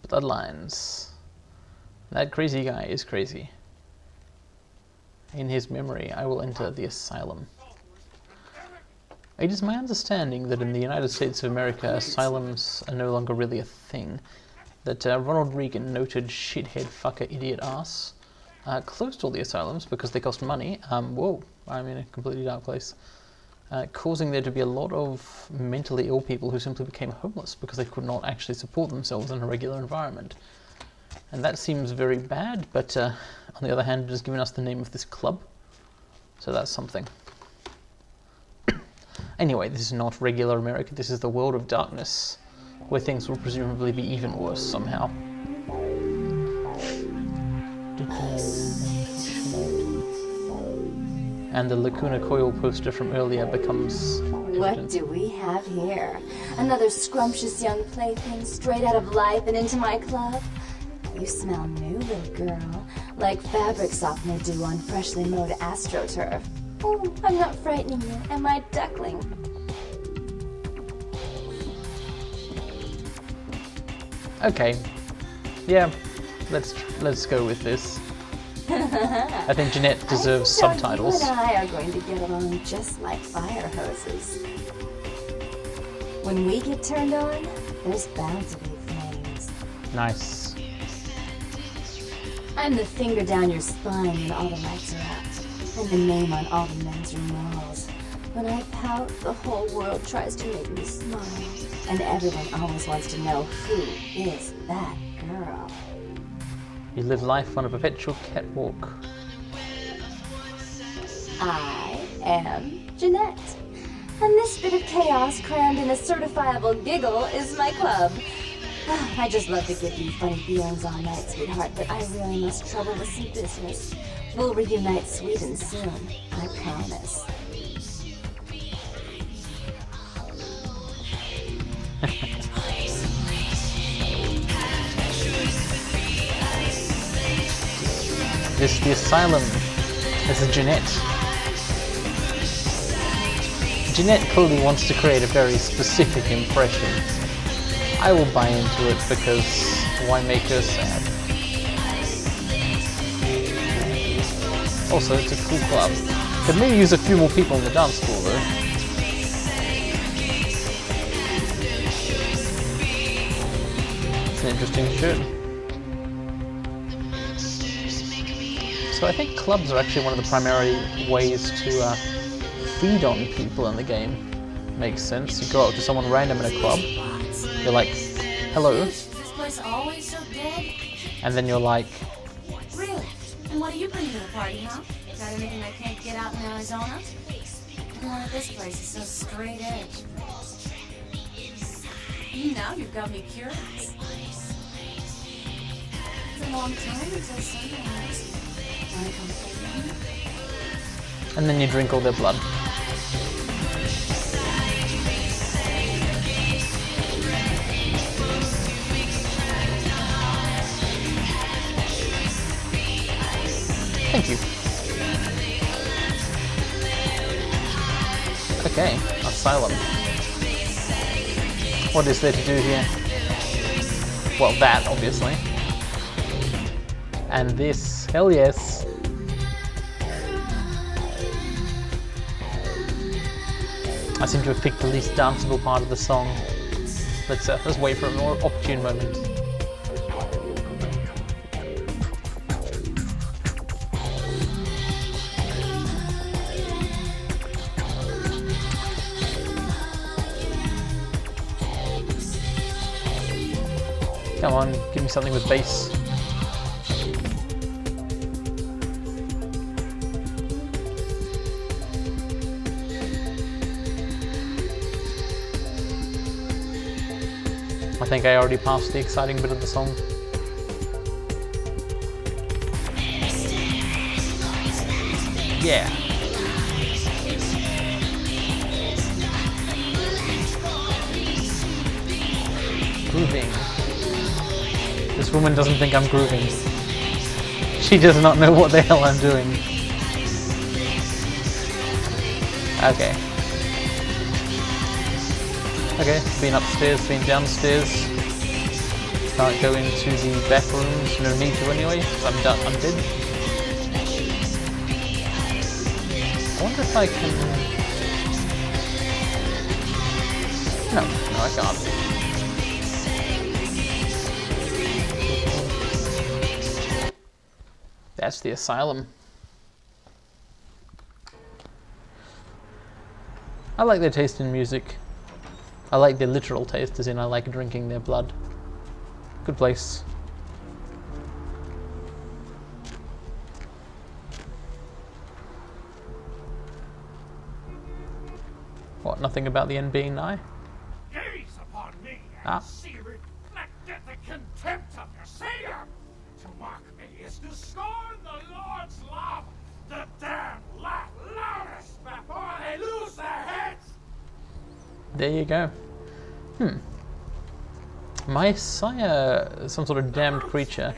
Bloodlines. That crazy guy is crazy. In his memory, I will enter the asylum. It is my understanding that in the United States of America, asylums are no longer really a thing. That Ronald Reagan, noted shithead fucker idiot ass, closed all the asylums because they cost money. Whoa, I'm in a completely dark place. Causing there to be a lot of mentally ill people who simply became homeless because they could not actually support themselves in a regular environment. And that seems very bad, but on the other hand, it has given us the name of this club. So that's something. Anyway, this is not regular America, this is the world of darkness, where things will presumably be even worse somehow. And the Lacuna Coil poster from earlier becomes... What do we have here? Another scrumptious young plaything straight out of life and into my club? You smell new, little girl, like fabric softener do on freshly mowed astroturf. Oh, I'm not frightening you, am I, duckling? Okay, yeah, let's go with this. I think Jeanette deserves subtitles. You and I are going to get along just like fire hoses. When we get turned on, there's bound to be flames. Nice. I'm the finger down your spine when all the lights are out, and the name on all the men's room walls. When I pout, the whole world tries to make me smile, and everyone always wants to know who is that girl. You live life on a perpetual catwalk. I am Jeanette, and this bit of chaos crammed in a certifiable giggle is my club. I just love to give you funny feelings all night, sweetheart, but I really must trouble with some business. We'll reunite sweet and soon, I promise. This is the asylum. This is Jeanette. Jeanette clearly wants to create a very specific impression. I will buy into it because why make her sad? Also, it's a cool club. Could maybe use a few more people on the dance floor though. It's an interesting shirt. So I think clubs are actually one of the primary ways to feed on people in the game. Makes sense. You go up to someone random in a club, you're like, hello. Is this place always so dead? And then you're like, Really? And what do you bring to the party, huh? Got anything I can't get out in Arizona? Everyone at this place is so straight edge. Now you've got me curious. It's a long time until sunrise. Wanna come play game? and then you drink all their blood. Thank you. Okay, asylum. What is there to do here? Well, that, obviously. And this, hell yes. I seem to have picked the least danceable part of the song. Let's wait for a more opportune moment. Come on, give me something with bass. I think I already passed the exciting bit of the song. Yeah. Grooving. This woman doesn't think I'm grooving. She does not know what the hell I'm doing. Okay. Okay, been upstairs, been downstairs. can't go into the back rooms, no need to anyway, because I'm done, I'm dead. I wonder if I can... No, I can't. That's the asylum. I like their taste in music. I like their literal taste, as in I like drinking their blood. Good place. What, nothing about the end being nigh? Gaze upon me and see reflected the contempt of your Savior. To mock me is to scorn the Lord's love. The damned laugh loudest before they lose their heads. There you go. My sire, some sort of damned creature,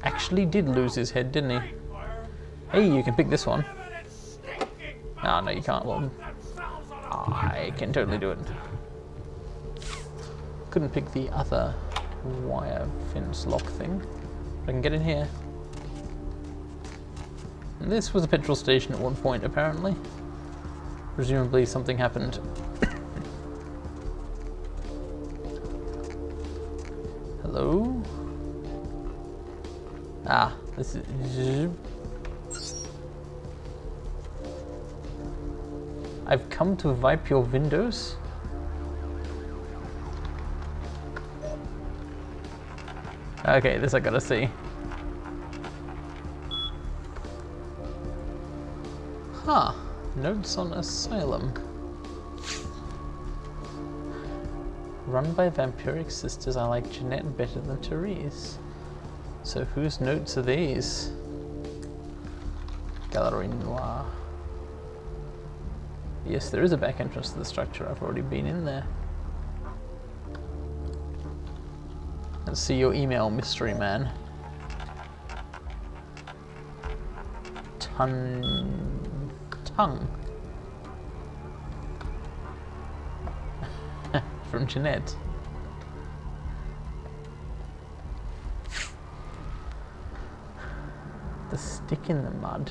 actually did lose his head, didn't he? Hey, you can pick this one. Ah, no, you can't. Well, I can totally do it. Couldn't pick the other wire fence lock thing. I can get in here. And this was a petrol station at one point, apparently. Presumably something happened. Hello? Ah, this is... I've come to wipe your windows? Okay, this I gotta see. Huh. Notes on asylum. Run by vampiric sisters, I like Jeanette better than Therese. So whose notes are these? Galerie Noire. Yes, there is a back entrance to the structure. I've already been in there. Let's see your email, mystery man. Tongue. From Jeanette. The stick in the mud.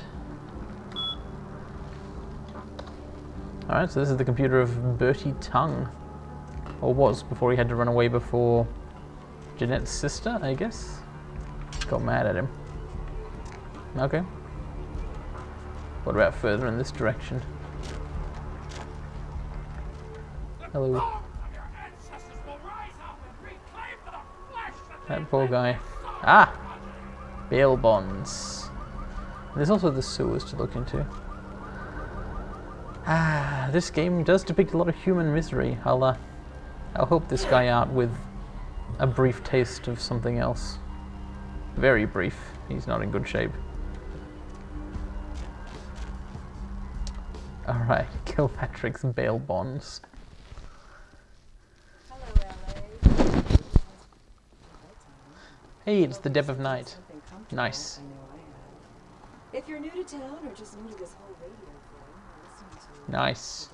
Alright, so this is the computer of Bertie Tongue. Or was, before he had to run away before Jeanette's sister, I guess. Got mad at him. Okay. What about further in this direction? Hello. That poor guy. Ah! Bail bonds. There's also the sewers to look into. Ah, this game does depict a lot of human misery. I'll help this guy out with a brief taste of something else. Very brief. He's not in good shape. Alright, Kilpatrick's bail bonds. Hey, it's the Dev of Night. Nice. If you're new to town or just new to this whole radio thing, listen to Nice.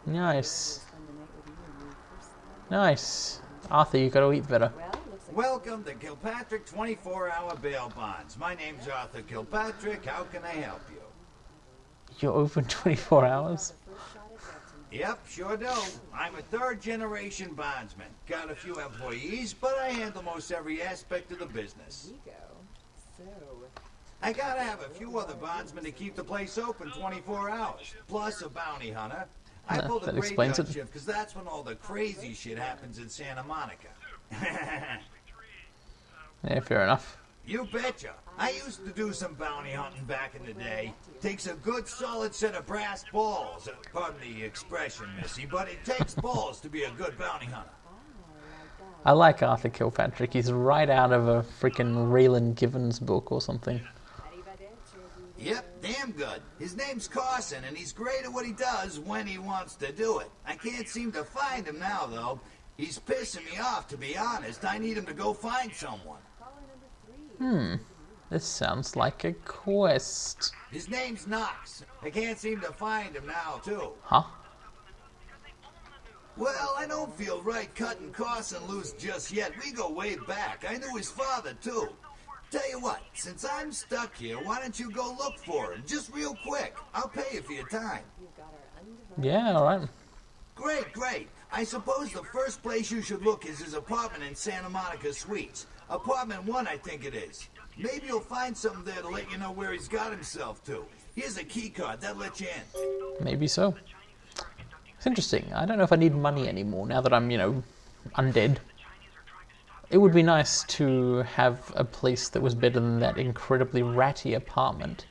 Nice. Nice. Arthur, you gotta eat better. Welcome to Kilpatrick 24-hour bail bonds. My name's Arthur Kilpatrick. How can I help you? You're open 24 hours? Yep, sure do. I'm a third-generation bondsman. Got a few employees, but I handle most every aspect of the business. I gotta have a few other bondsmen to keep the place open 24 hours, plus a bounty hunter. I pull the graveyard shift because that's when all the crazy shit happens in Santa Monica. Yeah, fair enough. You betcha. I used to do some bounty hunting back in the day. Takes a good solid set of brass balls. Pardon the expression, Missy, but it takes balls to be a good bounty hunter. I like Arthur Kilpatrick. He's right out of a freaking Raylan Givens book or something. Yep, damn good. His name's Carson, and he's great at what he does when he wants to do it. I can't seem to find him now, though. He's pissing me off, to be honest. I need him to go find someone. This sounds like a quest. His name's Knox. I can't seem to find him now, too. Huh? Well, I don't feel right cutting Carson loose just yet. We go way back. I knew his father, too. Tell you what, since I'm stuck here, why don't you go look for him? Just real quick. I'll pay you for your time. Yeah, alright. Great, great. I suppose the first place you should look is his apartment in Santa Monica Suites. Apartment 1, I think it is. Maybe you'll find something there to let you know where he's got himself to. Here's a key card. That'll let you in. Maybe so. It's interesting. I don't know if I need money anymore now that I'm, you know, undead. It would be nice to have a place that was better than that incredibly ratty apartment.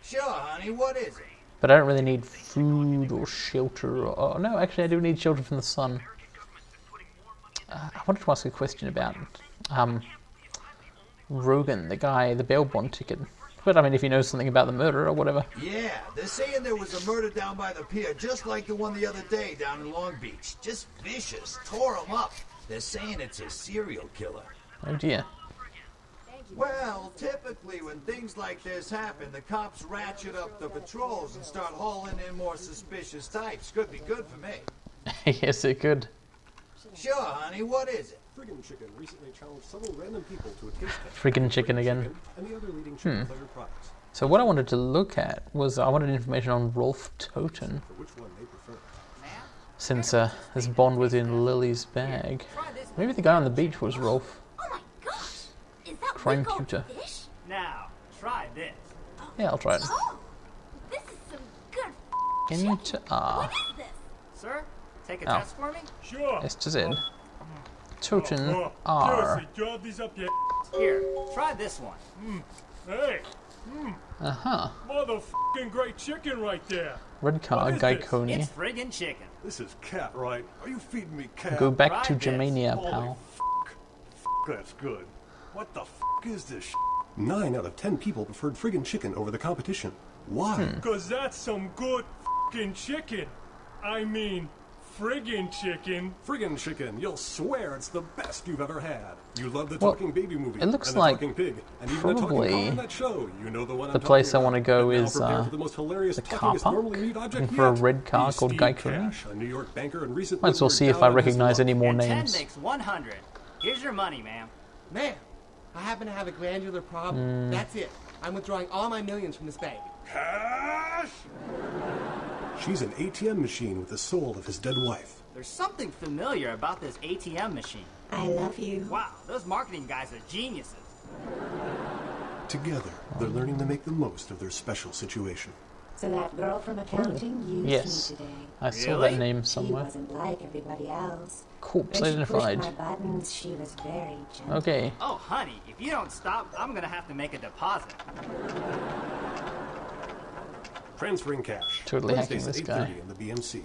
Sure, honey. What is it? But I don't really need food or shelter or... no, actually I do need shelter from the sun. I wanted to ask a question about Rogan, the guy, the bail bond ticket. But I mean, if he knows something about the murder or whatever. Yeah, they're saying there was a murder down by the pier, just like the one the other day down in Long Beach. Just vicious, tore them up. They're saying it's a serial killer. Oh dear. Well, typically when things like this happen, the cops ratchet up the patrols and start hauling in more suspicious types. Could be good for me. Yes, it could. Sure, honey, what is it? Friggin' Chicken recently challenged several random people to a taste test. Friggin' Chicken again. And the other leading chicken-flavored products. So what I wanted to look at was I wanted information on Rolf Toten, For which one they prefer. since this bond was in Lily's bag. Maybe the guy on the beach was Rolf. Oh my gosh! Is that Crime big old computer. fish? Now, try this. Yeah, I'll try it. Oh! This is some good Into What is this? Sir, take a Oh. test for me? Sure. S to Z. Toten Oh, R. seriously, draw these up your Here, try this one. Hey, Uh-huh. motherfucking great chicken right there. Red car, What is Guy this? Coney. It's friggin' chicken. This is cat, right? Are you feeding me cat? Go back to Try this. Germania, Holy pal. That's good. What the is this sh**? 9 out of 10 people preferred friggin' chicken over the competition. Why? Cause that's some good fucking chicken. I mean, friggin' chicken. Friggin' chicken, you'll swear it's the best you've ever had. You love the Well, talking baby movie. it looks and the like talking pig, and even the talking probably car on that show. You know the one the I'm place talking I wanna about. go And now is, prepare for the most hilarious the car talkingest park? normally meet object Looking for a yet. red car He's called Steve Guy Coney. Cash, a New York banker and recent Might as well winner see if down I on his recognize luck. any more And 10 names. makes 100. Here's your money, ma'am. Ma'am, I happen to have a glandular problem. That's it. I'm withdrawing all my millions from this bank. Cash! She's an ATM machine with the soul of his dead wife. There's something familiar about this ATM machine. I love you. Wow, those marketing guys are geniuses. Together, they're learning to make the most of their special situation. So that girl from accounting used Yes. me today. I saw Really? that name She somewhere. wasn't like everybody else. Corpse When she pushed my identified. buttons, she was very gentle. Okay. Oh, honey, if you don't stop, I'm gonna have to make a deposit. Transferring cash. Totally Wednesdays hacking this at guy. 8:30 in the BMC.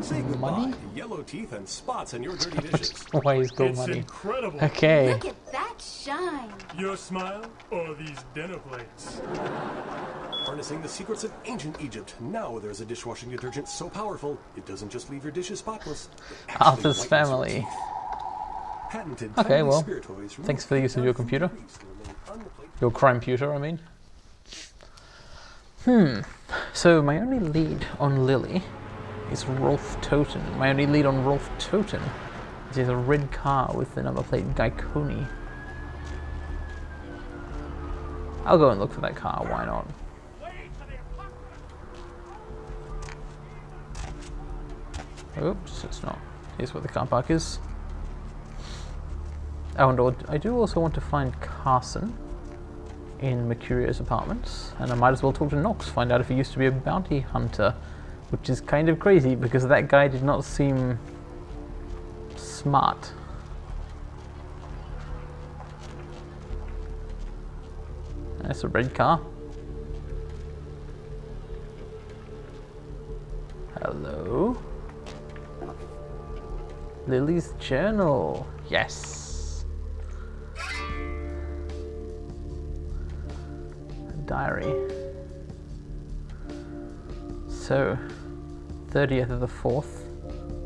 Say goodbye Money? to yellow teeth and spots on your dirty dishes. Why he's got It's money. incredible. Okay. Look at that shine. Your smile or these dinner plates? Harnessing the secrets of ancient Egypt. Now there's a dishwashing detergent so powerful, it doesn't just leave your dishes spotless. it actually Arthur's whitens your family. teeth. Patented Okay, tiny well, spirit toys remove thanks for the use of your food computer. grease and remain unreplaceable. Your crime computer, I mean. So my only lead on Lily is Rolf Toten. My only lead on Rolf Toten is he has a red car with the number plate Guy Coney. I'll go and look for that car, why not? Oops, it's not. Here's where the car park is. Oh, and I do also want to find Carson in Mercurio's apartments, and I might as well talk to Knox, find out if he used to be a bounty hunter, which is kind of crazy because that guy did not seem smart. That's a red car. Hello? Lily's journal. Yes. Diary. So, 30th of the 4th,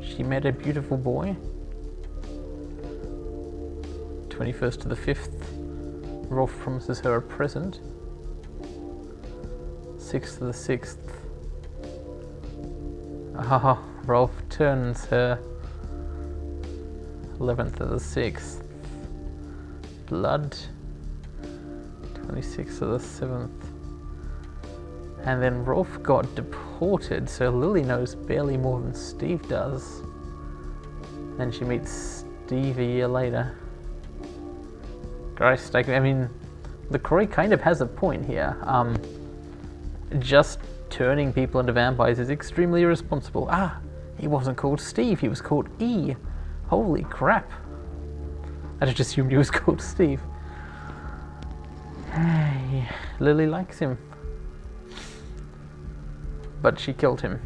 she met a beautiful boy. 21st to the 5th, Rolf promises her a present. 6th to the 6th, Oh, Rolf turns her 11th of the 6th. Blood 26th of the 7th. And then Rolf got deported, so Lily knows barely more than Steve does. And she meets Steve a year later. Christ, I mean, LaCroix kind of has a point here. Just turning people into vampires is extremely irresponsible. Ah, he wasn't called Steve, he was called E. Holy crap. I just assumed he was called Steve. Hey, Lily likes him. But she killed him.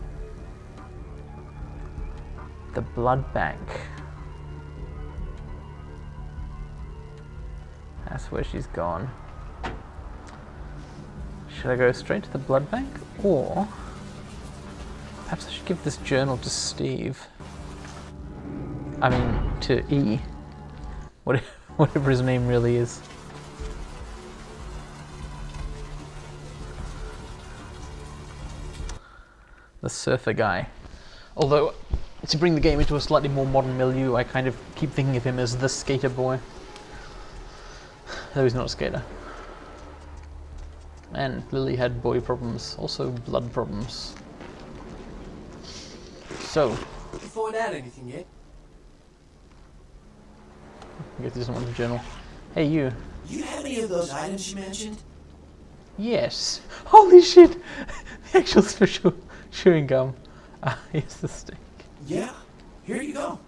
The blood bank. That's where she's gone. Should I go straight to the blood bank? Or perhaps I should give this journal to Steve. I mean, to E. Whatever his name really is. The surfer guy. Although, to bring the game into a slightly more modern milieu, I kind of keep thinking of him as the skater boy. Though he's not a skater. And Lily had boy problems, also blood problems. So. Did you find out anything yet? I guess he doesn't want the journal. Hey, you. You have any of those items you mentioned? Yes. Holy shit! The actual special chewing gum. Here's the stick. Yeah, here you go.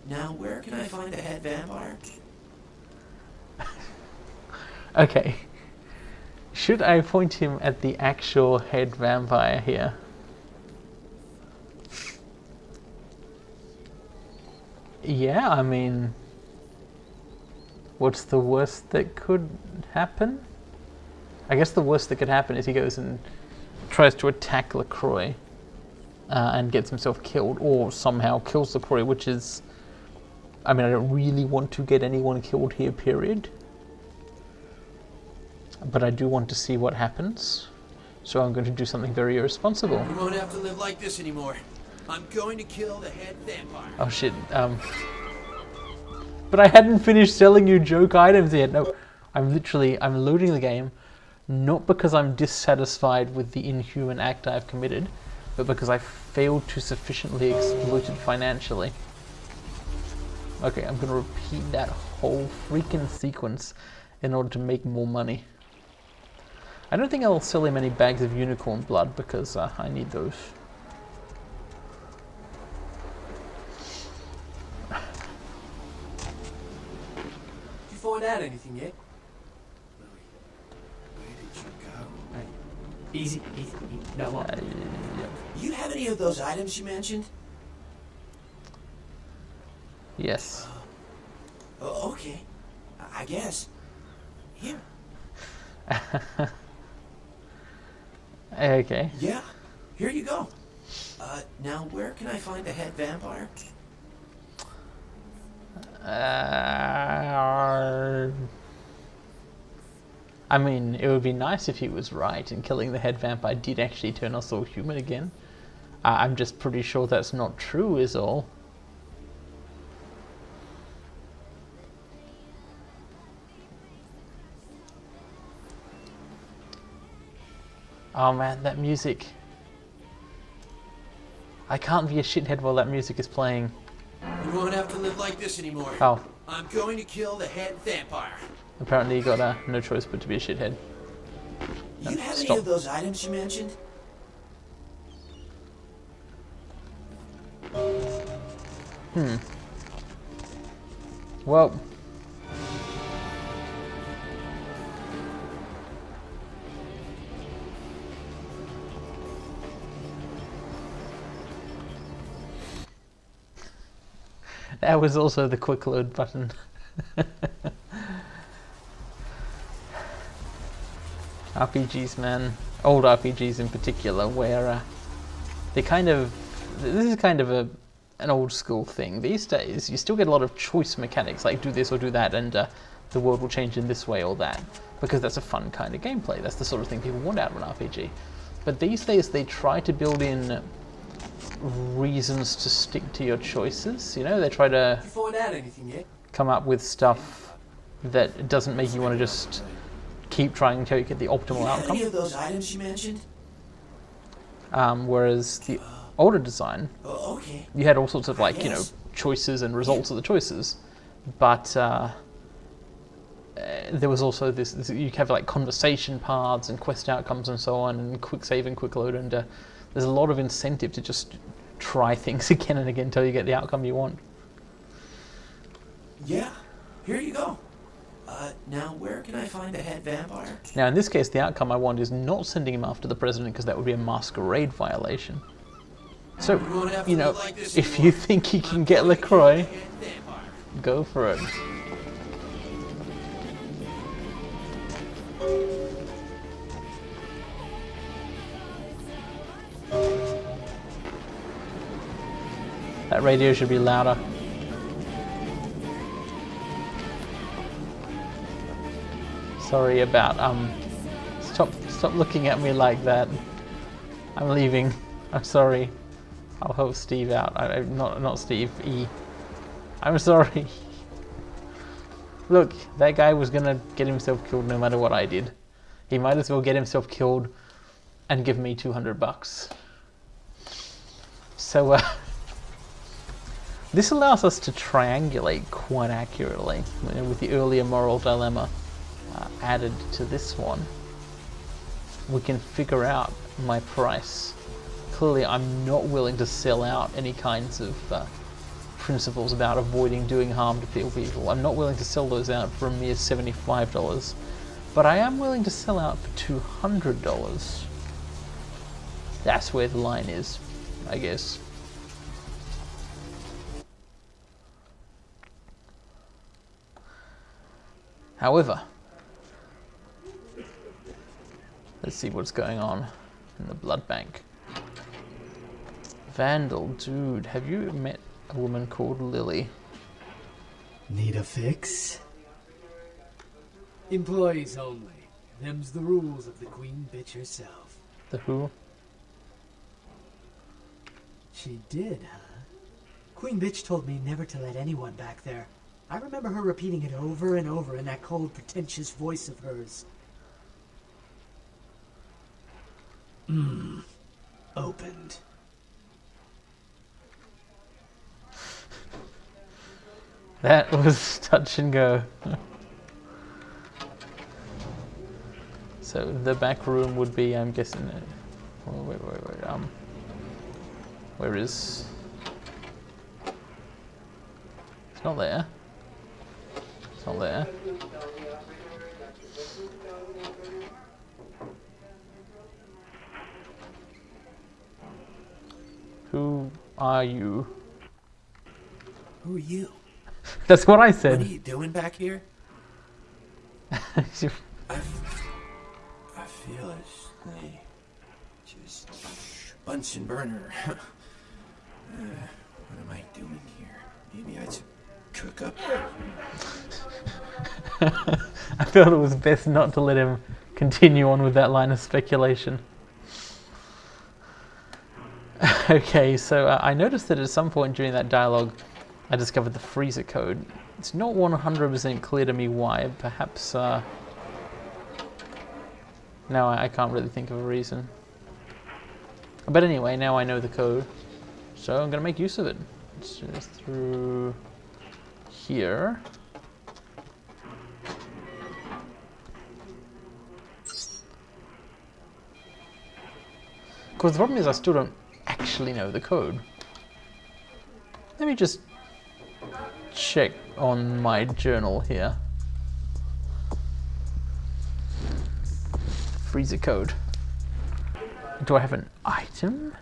Now where can I find the head vampire? Okay. Should I point him at the actual head vampire here? Yeah, I mean, what's the worst that could happen? I guess the worst that could happen is he goes and tries to attack LaCroix and gets himself killed, or somehow kills LaCroix, which is, I mean, I don't really want to get anyone killed here, period. But I do want to see what happens, so I'm going to do something very irresponsible. You won't have to live like this anymore. I'm going to kill the head vampire. Oh shit, but I hadn't finished selling you joke items yet. No, I'm loading the game, not because I'm dissatisfied with the inhuman act I've committed, but because I failed to sufficiently exploit it financially. Okay, I'm going to repeat that whole freaking sequence in order to make more money. I don't think I'll sell him any bags of unicorn blood because I need those. Did you find out anything yet? Where did you go? Hey, easy. No more. You have any of those items you mentioned? Yes. Okay. I guess. Here. Okay. Yeah, here you go. Now where can I find the head vampire? I mean, it would be nice if he was right and killing the head vampire did actually turn us all human again. I'm just pretty sure that's not true, is all. Oh man, that music. I can't be a shithead while that music is playing. You won't have to live like this anymore. Oh. I'm going to kill the head vampire. Apparently you got no choice but to be a shithead. You have stop. any of those items you mentioned? Well. That was also the quick load button. RPGs, man. Old RPGs in particular, where they kind of... This is kind of an old school thing. These days, you still get a lot of choice mechanics, like do this or do that, and the world will change in this way or that. Because that's a fun kind of gameplay. That's the sort of thing people want out of an RPG. But these days, they try to build in reasons to stick to your choices. You know, they try to Find out anything yet? come up with stuff that doesn't make you want to just keep trying until you get the optimal outcome. Any of those items you mentioned? Whereas the older design, Okay. you had all sorts of like, you know, choices and results of the choices, but there was also this you have like conversation paths and quest outcomes and so on, and quick save and quick load, and there's a lot of incentive to just try things again and again until you get the outcome you want. Yeah, here you go. Now where can I find the head vampire? Now in this case, the outcome I want is not sending him after the president, because that would be a masquerade violation. So, you know, if you think you can get LaCroix, go for it. That radio should be louder. Sorry about, stop looking at me like that. I'm leaving. I'm sorry. I'll help Steve out. Not Steve, E. I'm sorry. Look, that guy was gonna get himself killed no matter what I did. He might as well get himself killed and give me $200. So, this allows us to triangulate quite accurately, you know, with the earlier moral dilemma added to this one. We can figure out my price. Clearly, I'm not willing to sell out any kinds of principles about avoiding doing harm to people. I'm not willing to sell those out for a mere $75, but I am willing to sell out for $200. That's where the line is, I guess. However, let's see what's going on in the blood bank. Vandal, dude, have you met a woman called Lily? Need a fix? Employees only. Them's the rules of the queen bitch herself. The who? She did, huh? Queen bitch told me never to let anyone back there. I remember her repeating it over and over in that cold, pretentious voice of hers. Opened. That was touch and go. So the back room would be, I'm guessing, wait, where is? It's not there. It's not there. Who are you? Who are you? That's what I said. What are you doing back here? I feel like just Bunsen burner. What am I doing here? Maybe I should cook up. I felt it was best not to let him continue on with that line of speculation. Okay, so I noticed that at some point during that dialogue, I discovered the freezer code. It's not 100% clear to me why. Perhaps, no, I can't really think of a reason. But anyway, now I know the code, so I'm going to make use of it. It's just through here. Of course, the problem is I still don't actually know the code. Let me just check on my journal here. Freezer code. Do I have an item?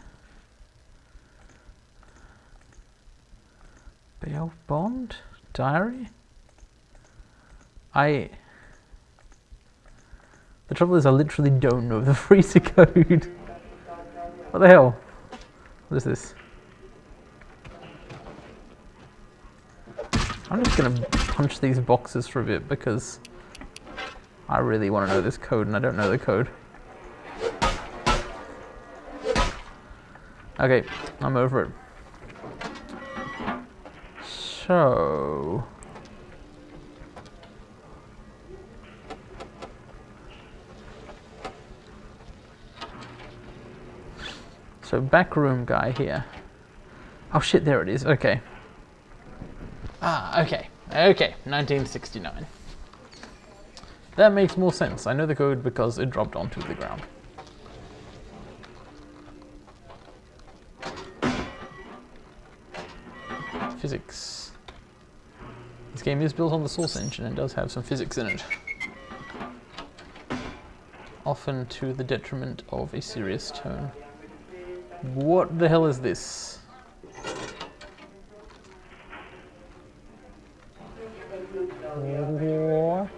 Bail bond? Diary? The trouble is I literally don't know the freezer code. What the hell? What is this? I'm just gonna punch these boxes for a bit because I really want to know this code and I don't know the code. Okay, I'm over it. So... So backroom guy here. Oh shit, there it is. Okay. Ah, okay. Okay, 1969. That makes more sense. I know the code because it dropped onto the ground. Physics. This game is built on the Source engine and does have some physics in it. Often to the detriment of a serious tone. What the hell is this? What?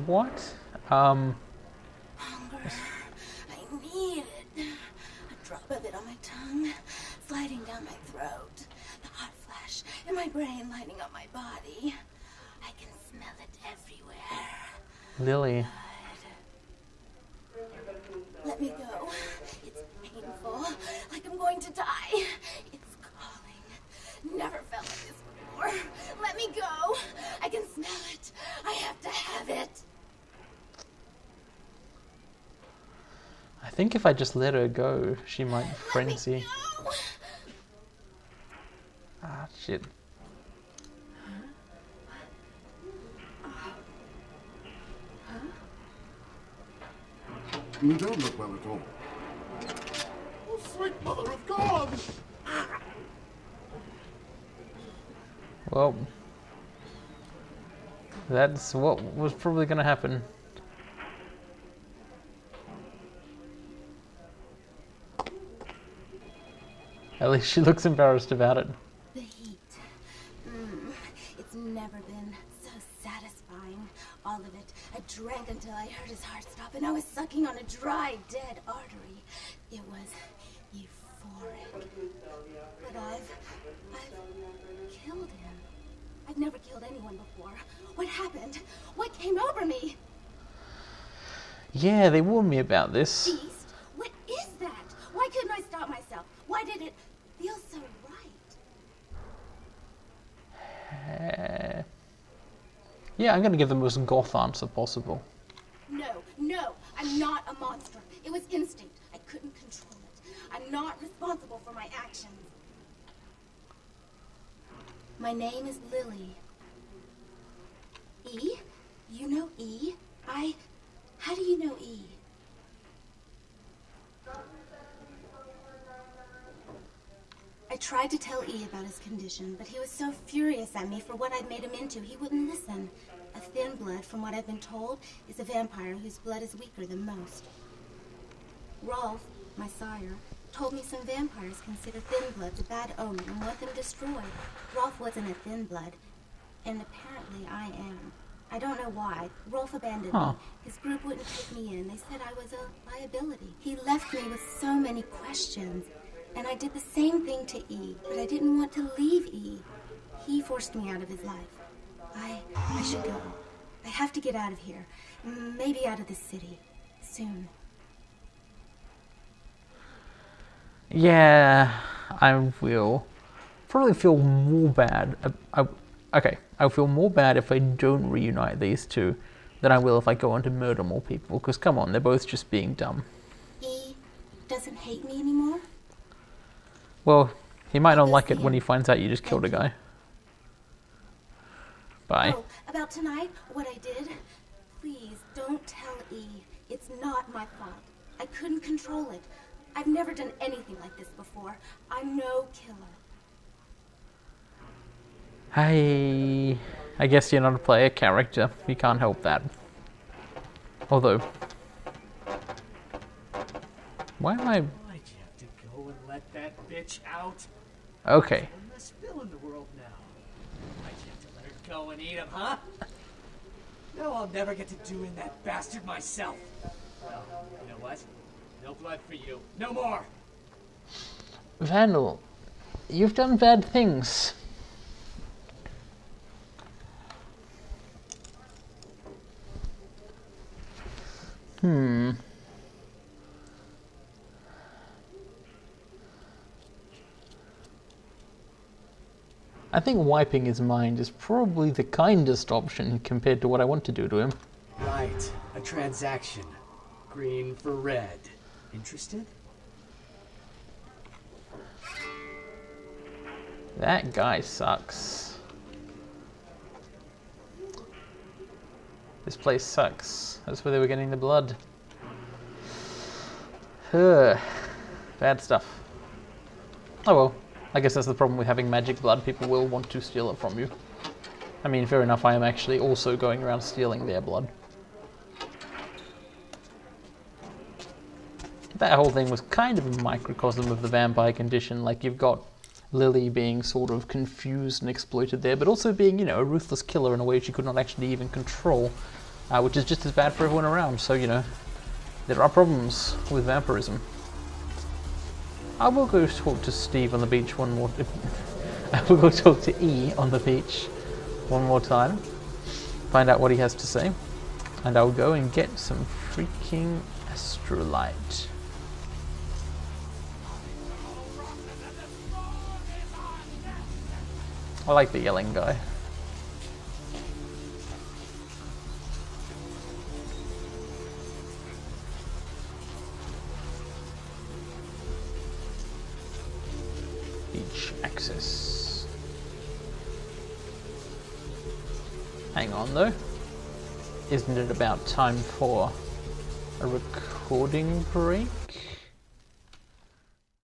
What? Hunger. I need it. A drop of it on my tongue, sliding down my throat. The hot flash in my brain lighting up my body. I can smell it everywhere. Lily. Let me go. It's painful, like I'm going to die. It's calling. Never felt like this before. Let me go. I can smell it. I have to have it. I think if I just let her go, she might frenzy. Ah, shit. You don't look well at all. Oh, sweet mother of God! Well, that's what was probably going to happen. At least she looks embarrassed about it. The heat. It's never been so satisfying. All of it. I drank until I heard his heart stop and I was sucking on a dry, dead artery. It was euphoric. But I've killed him. I've never killed anyone before. What happened? What came over me? Yeah, they warned me about this. Beast? What is that? Why couldn't I stop myself? Why did it feel so right? Yeah, I'm going to give the most goth answer possible. No, I'm not a monster. It was instinct. I couldn't control it. I'm not responsible for my actions. My name is Lily. E? You know E? How do you know E? I tried to tell E about his condition, but he was so furious at me for what I'd made him into, he wouldn't listen. A thin blood, from what I've been told, is a vampire whose blood is weaker than most. Rolf, my sire, told me some vampires consider thin bloods a bad omen and want them destroyed. Rolf wasn't a thin blood, and apparently I am. I don't know why. Rolf abandoned me. His group wouldn't take me in. They said I was a liability. He left me with so many questions. And I did the same thing to E, but I didn't want to leave E. He forced me out of his life. I should go. I have to get out of here. Maybe out of this city. Soon. Yeah, I will probably feel more bad. I'll feel more bad if I don't reunite these two than I will if I go on to murder more people. Because come on, they're both just being dumb. E doesn't hate me anymore? Well, he might not like it when he finds out you just killed a guy. Bye. Oh, about tonight, what I did? Please, don't tell E. It's not my fault. I couldn't control it. I've never done anything like this before. I'm no killer. I guess you're not a player character. You can't help that. Although... Why am I... Why'd you have to go and let that bitch out? Okay. There's less spill in the world now. Why'd you have to let her go and eat him, huh? Now I'll never get to doing that bastard myself. Well, you know what? No blood for you. No more! Vandal, you've done bad things. I think wiping his mind is probably the kindest option compared to what I want to do to him. Right, a transaction. Green for red. Interested? That guy sucks. This place sucks. That's where they were getting the blood. Bad stuff. Oh well. I guess that's the problem with having magic blood. People will want to steal it from you. I mean, fair enough, I am actually also going around stealing their blood. That whole thing was kind of a microcosm of the vampire condition. Like, you've got Lily being sort of confused and exploited there, but also being, you know, a ruthless killer in a way she could not actually even control, which is just as bad for everyone around. So, you know, there are problems with vampirism. I will go talk to Steve on the beach one more. I will go talk to E on the beach one more time, find out what he has to say, and I'll go and get some freaking astrolite. I like the yelling guy. Beach access. Hang on though. Isn't it about time for a recording break?